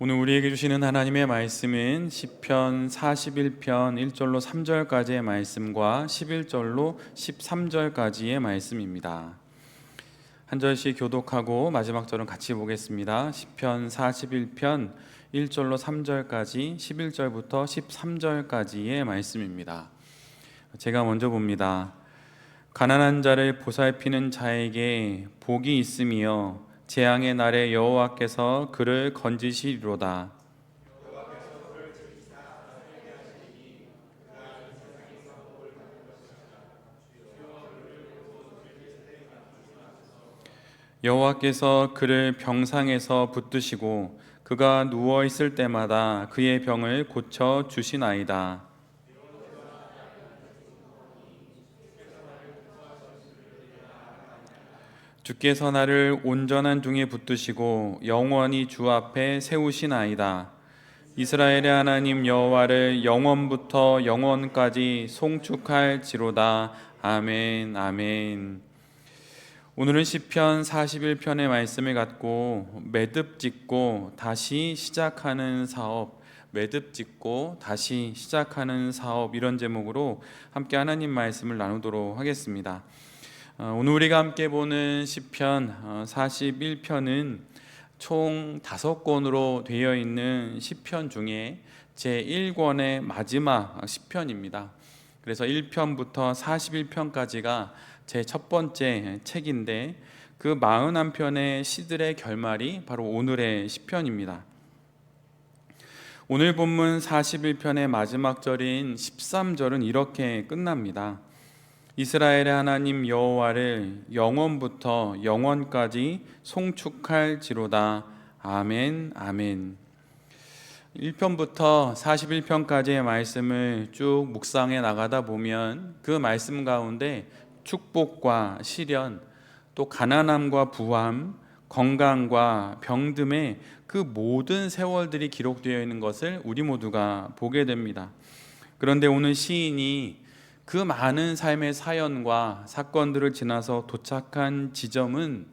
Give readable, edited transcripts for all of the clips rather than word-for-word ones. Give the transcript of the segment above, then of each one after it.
오늘 우리에게 주시는 하나님의 말씀은 시편 41편 1절로 3절까지의 말씀과 11절로 13절까지의 말씀입니다. 한 절씩 교독하고 마지막 절은 같이 보겠습니다. 시편 41편 1절로 3절까지 11절부터 13절까지의 말씀입니다. 제가 먼저 봅니다. 가난한 자를 보살피는 자에게 복이 있으며 재앙의 날에 여호와께서 그를 건지시리로다. 여호와께서 그를 병상에서 붙드시고 그가 누워 있을 때마다 그의 병을 고쳐 주시나이다. 주께서 나를 온전한 중에 붙드시고 영원히 주 앞에 세우시나이다. 이스라엘의 하나님 여호와를 영원부터 영원까지 송축할지로다. 아멘. 아멘. 오늘은 시편 41편의 말씀을 갖고 매듭 짓고 다시 시작하는 사업, 매듭 짓고 다시 시작하는 사업, 이런 제목으로 함께 하나님 말씀을 나누도록 하겠습니다. 오늘 우리가 함께 보는 시편 41편은 총 5권으로 되어 있는 시편 중에 제1권의 마지막 시편입니다. 그래서 1편부터 41편까지가 제 첫 번째 책인데 그 41편의 시들의 결말이 바로 오늘의 시편입니다. 오늘 본문 41편의 마지막 절인 13절은 이렇게 끝납니다. 이스라엘의 하나님 여호와를 영원부터 영원까지 송축할지로다. 아멘. 아멘. 1편부터 41편까지의 말씀을 쭉 묵상해 나가다 보면 그 말씀 가운데 축복과 시련, 또 가난함과 부함, 건강과 병듦의 그 모든 세월들이 기록되어 있는 것을 우리 모두가 보게 됩니다. 그런데 오늘 시인이 그 많은 삶의 사연과 사건들을 지나서 도착한 지점은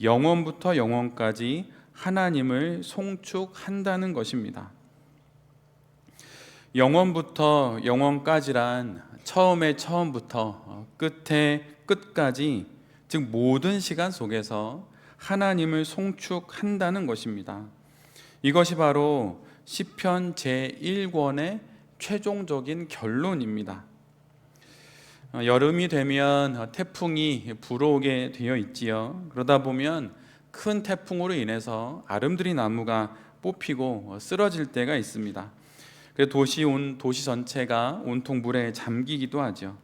영원부터 영원까지 하나님을 송축한다는 것입니다. 영원부터 영원까지란 처음에 처음부터 끝에 끝까지, 즉 모든 시간 속에서 하나님을 송축한다는 것입니다. 이것이 바로 시편 제1권의 최종적인 결론입니다. 여름이 되면 태풍이 불어오게 되어 있지요. 그러다 보면 큰 태풍으로 인해서 아름드리 나무가 뽑히고 쓰러질 때가 있습니다. 도시 전체가 온통 물에 잠기기도 하죠.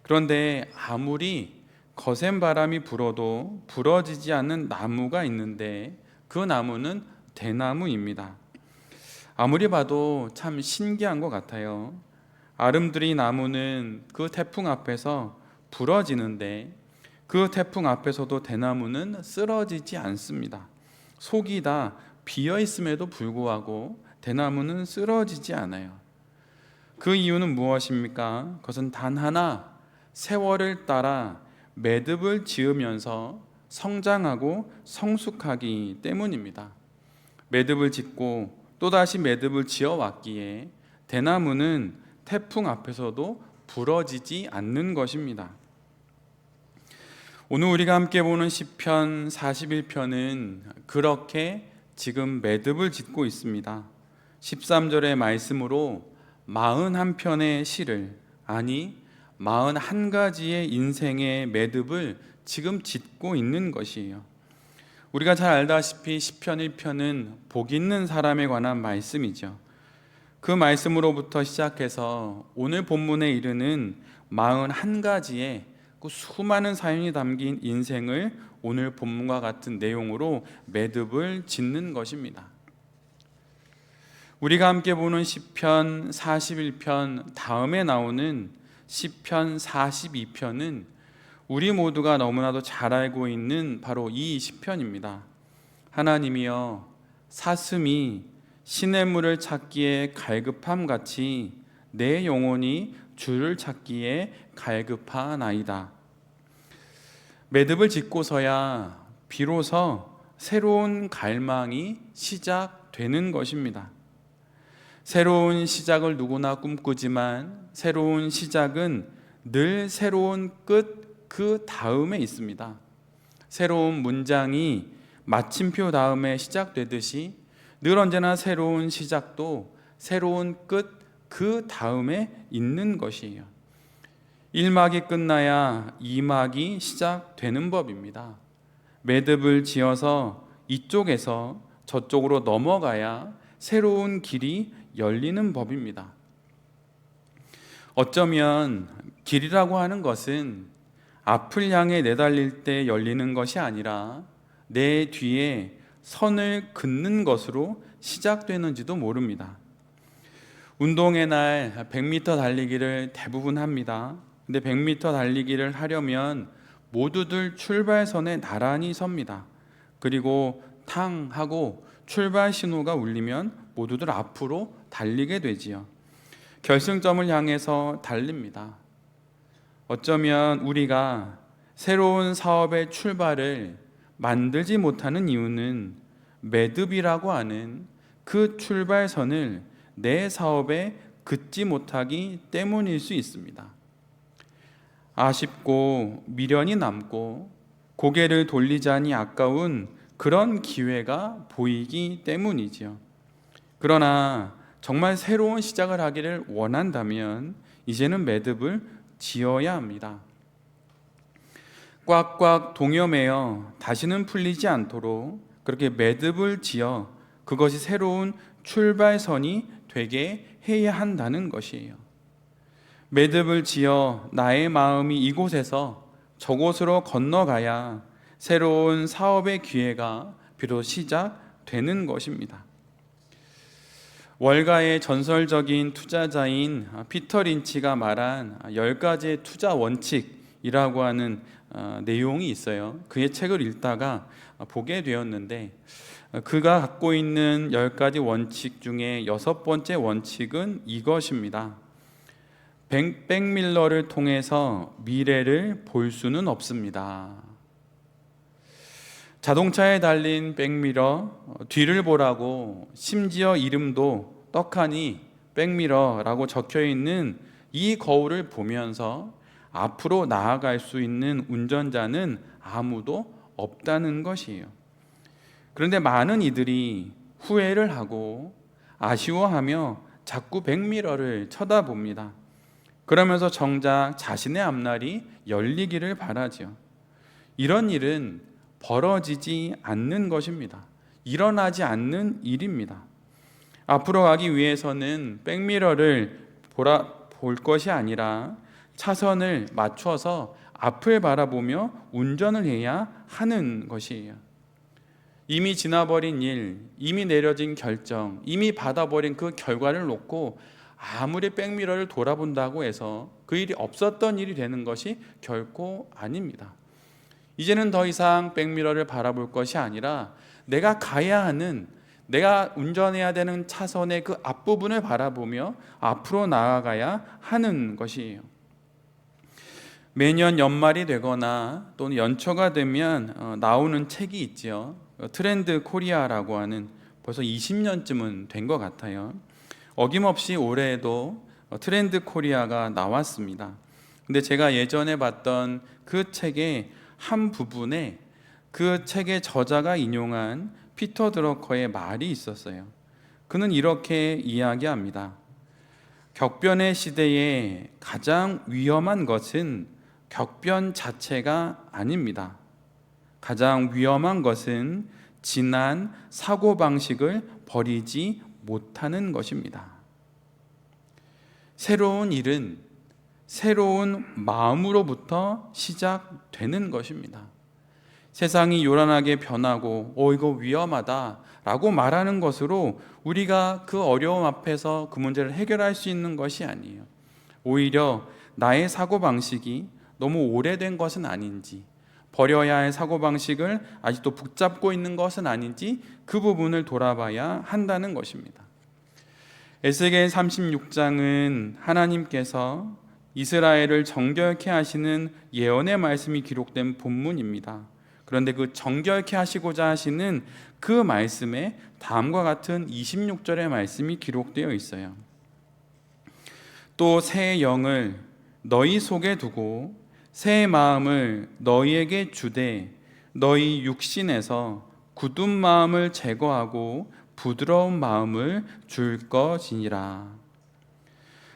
그런데 아무리 거센 바람이 불어도 부러지지 않는 나무가 있는데 그 나무는 대나무입니다. 아무리 봐도 참 신기한 것 같아요. 아름드리 나무는 그 태풍 앞에서 부러지는데 그 태풍 앞에서도 대나무는 쓰러지지 않습니다. 속이 다 비어 있음에도 불구하고 대나무는 쓰러지지 않아요. 그 이유는 무엇입니까? 그것은 단 하나, 세월을 따라 매듭을 지으면서 성장하고 성숙하기 때문입니다. 매듭을 짓고 또다시 매듭을 지어왔기에 대나무는 태풍 앞에서도 부러지지 않는 것입니다. 오늘 우리가 함께 보는 시편 41편은 그렇게 지금 매듭을 짓고 있습니다. 13절의 말씀으로 41편의 시를, 아니 41가지의 인생의 매듭을 지금 짓고 있는 것이에요. 우리가 잘 알다시피 시편 1편은 복 있는 사람에 관한 말씀이죠. 그 말씀으로부터 시작해서 오늘 본문에 이르는 41가지의 그 수많은 사연이 담긴 인생을 오늘 본문과 같은 내용으로 매듭을 짓는 것입니다. 우리가 함께 보는 시편 41편 다음에 나오는 시편 42편은 우리 모두가 너무나도 잘 알고 있는 바로 이 시편입니다. 하나님이여, 사슴이 시냇물을 찾기에 갈급함 같이 내 영혼이 주를 찾기에 갈급하나이다. 매듭을 짓고서야 비로소 새로운 갈망이 시작되는 것입니다. 새로운 시작을 누구나 꿈꾸지만 새로운 시작은 늘 새로운 끝 그 다음에 있습니다. 새로운 문장이 마침표 다음에 시작되듯이 늘 언제나 새로운 시작도 새로운 끝 그 다음에 있는 것이에요. 1막이 끝나야 2막이 시작되는 법입니다. 매듭을 지어서 이쪽에서 저쪽으로 넘어가야 새로운 길이 열리는 법입니다. 어쩌면 길이라고 하는 것은 앞을 향해 내달릴 때 열리는 것이 아니라 내 뒤에 선을 긋는 것으로 시작되는지도 모릅니다. 운동의 날 100m 달리기를 대부분 합니다. 근데 100m 달리기를 하려면 모두들 출발선에 나란히 섭니다. 그리고 탕 하고 출발 신호가 울리면 모두들 앞으로 달리게 되지요. 결승점을 향해서 달립니다. 어쩌면 우리가 새로운 사업의 출발을 만들지 못하는 이유는 매듭이라고 하는 그 출발선을 내 사업에 긋지 못하기 때문일 수 있습니다. 아쉽고 미련이 남고 고개를 돌리자니 아까운 그런 기회가 보이기 때문이지요. 그러나 정말 새로운 시작을 하기를 원한다면 이제는 매듭을 지어야 합니다. 꽉꽉 동여매어 다시는 풀리지 않도록 그렇게 매듭을 지어 그것이 새로운 출발선이 되게 해야 한다는 것이에요. 매듭을 지어 나의 마음이 이곳에서 저곳으로 건너가야 새로운 사업의 기회가 비로소 시작되는 것입니다. 월가의 전설적인 투자자인 피터 린치가 말한 10가지의 투자 원칙이라고 하는 내용이 있어요. 그의 책을 읽다가 보게 되었는데 그가 갖고 있는 10가지 원칙 중에 6번째 원칙은 이것입니다. 백밀러를 통해서 미래를 볼 수는 없습니다. 자동차에 달린 백미러, 뒤를 보라고 심지어 이름도 떡하니 백미러라고 적혀 있는 이 거울을 보면서 앞으로 나아갈 수 있는 운전자는 아무도 없다는 것이에요. 그런데 많은 이들이 후회를 하고 아쉬워하며 자꾸 백미러를 쳐다봅니다. 그러면서 정작 자신의 앞날이 열리기를 바라죠. 이런 일은 벌어지지 않는 것입니다. 일어나지 않는 일입니다. 앞으로 가기 위해서는 백미러를 볼 것이 아니라 차선을 맞춰서 앞을 바라보며 운전을 해야 하는 것이에요. 이미 지나버린 일, 이미 내려진 결정, 이미 받아버린 그 결과를 놓고 아무리 백미러를 돌아본다고 해서 그 일이 없었던 일이 되는 것이 결코 아닙니다. 이제는 더 이상 백미러를 바라볼 것이 아니라 내가 가야 하는, 내가 운전해야 되는 차선의 그 앞부분을 바라보며 앞으로 나아가야 하는 것이에요. 매년 연말이 되거나 또는 연초가 되면 나오는 책이 있죠. 트렌드 코리아라고 하는, 벌써 20년쯤은 된 것 같아요. 어김없이 올해에도 트렌드 코리아가 나왔습니다. 근데 제가 예전에 봤던 그 책의 한 부분에 그 책의 저자가 인용한 피터 드러커의 말이 있었어요. 그는 이렇게 이야기합니다. 격변의 시대에 가장 위험한 것은 격변 자체가 아닙니다. 가장 위험한 것은 지난 사고방식을 버리지 못하는 것입니다. 새로운 일은 새로운 마음으로부터 시작되는 것입니다. 세상이 요란하게 변하고 이거 위험하다 라고 말하는 것으로 우리가 그 어려움 앞에서 그 문제를 해결할 수 있는 것이 아니에요. 오히려 나의 사고방식이 너무 오래된 것은 아닌지, 버려야 할 사고방식을 아직도 붙잡고 있는 것은 아닌지 그 부분을 돌아봐야 한다는 것입니다. 에스겔 36장은 하나님께서 이스라엘을 정결케 하시는 예언의 말씀이 기록된 본문입니다. 그런데 그 정결케 하시고자 하시는 그 말씀에 다음과 같은 26절의 말씀이 기록되어 있어요. 또 새 영을 너희 속에 두고 새 마음을 너희에게 주되 너희 육신에서 굳은 마음을 제거하고 부드러운 마음을 줄 것이니라.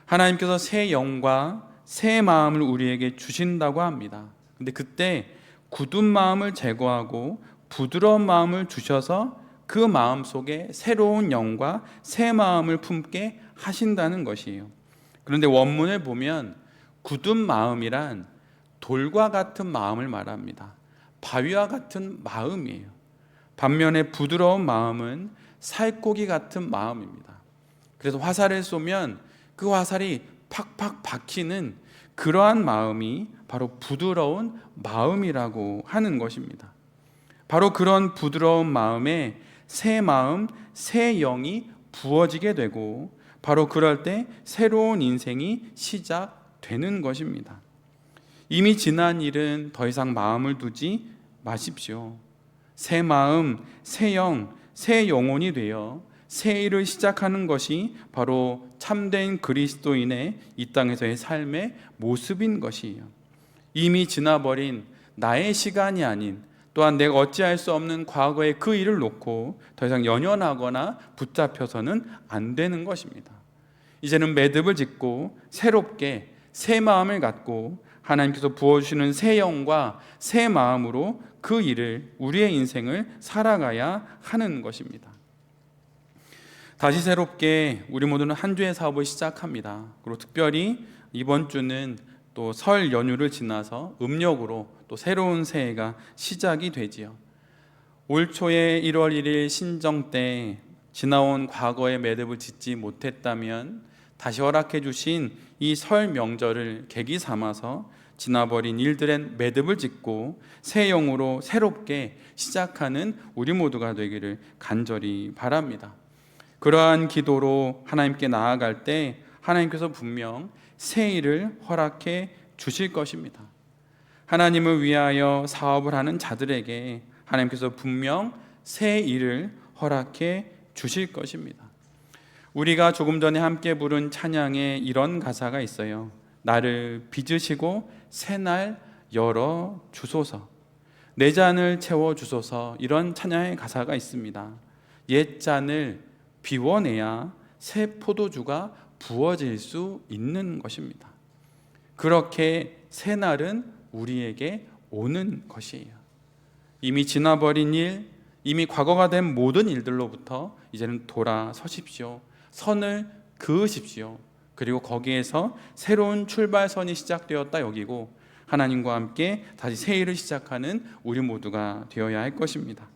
하나님께서 새 영과 새 마음을 우리에게 주신다고 합니다. 근데 그때 굳은 마음을 제거하고 부드러운 마음을 주셔서 그 마음 속에 새로운 영과 새 마음을 품게 하신다는 것이에요. 그런데 원문을 보면 굳은 마음이란 돌과 같은 마음을 말합니다. 바위와 같은 마음이에요. 반면에 부드러운 마음은 살코기 같은 마음입니다. 그래서 화살을 쏘면 그 화살이 팍팍 박히는 그러한 마음이 바로 부드러운 마음이라고 하는 것입니다. 바로 그런 부드러운 마음에 새 마음, 새 영이 부어지게 되고 바로 그럴 때 새로운 인생이 시작되는 것입니다. 이미 지난 일은 더 이상 마음을 두지 마십시오. 새 마음, 새 영, 새 영혼이 되어 새 일을 시작하는 것이 바로 참된 그리스도인의 이 땅에서의 삶의 모습인 것이에요. 이미 지나버린 나의 시간이 아닌 또한 내가 어찌할 수 없는 과거의 그 일을 놓고 더 이상 연연하거나 붙잡혀서는 안 되는 것입니다. 이제는 매듭을 짓고 새롭게 새 마음을 갖고 하나님께서 부어주시는 새 영과 새 마음으로 그 일을, 우리의 인생을 살아가야 하는 것입니다. 다시 새롭게 우리 모두는 한 주의 사업을 시작합니다. 그리고 특별히 이번 주는 또 설 연휴를 지나서 음력으로 또 새로운 새해가 시작이 되지요. 올 초에 1월 1일 신정 때 지나온 과거의 매듭을 짓지 못했다면 다시 허락해 주신 이 설 명절을 계기 삼아서 지나버린 일들의 매듭을 짓고 새 영으로 새롭게 시작하는 우리 모두가 되기를 간절히 바랍니다. 그러한 기도로 하나님께 나아갈 때 하나님께서 분명 새 일을 허락해 주실 것입니다. 하나님을 위하여 사업을 하는 자들에게 하나님께서 분명 새 일을 허락해 주실 것입니다. 우리가 조금 전에 함께 부른 찬양에 이런 가사가 있어요. 나를 빚으시고 새날 열어 주소서, 내 잔을 채워 주소서. 이런 찬양의 가사가 있습니다. 옛 잔을 비워내야 새 포도주가 부어질 수 있는 것입니다. 그렇게 새날은 우리에게 오는 것이에요. 이미 지나버린 일, 이미 과거가 된 모든 일들로부터 이제는 돌아서십시오. 선을 그으십시오. 그리고 거기에서 새로운 출발선이 시작되었다 여기고 하나님과 함께 다시 새 일을 시작하는 우리 모두가 되어야 할 것입니다.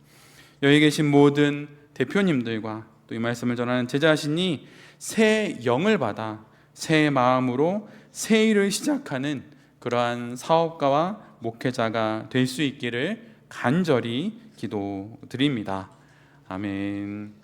여기 계신 모든 대표님들과 또 이 말씀을 전하는 제자신이 새 영을 받아 새 마음으로 새 일을 시작하는 그러한 사업가와 목회자가 될 수 있기를 간절히 기도드립니다. 아멘.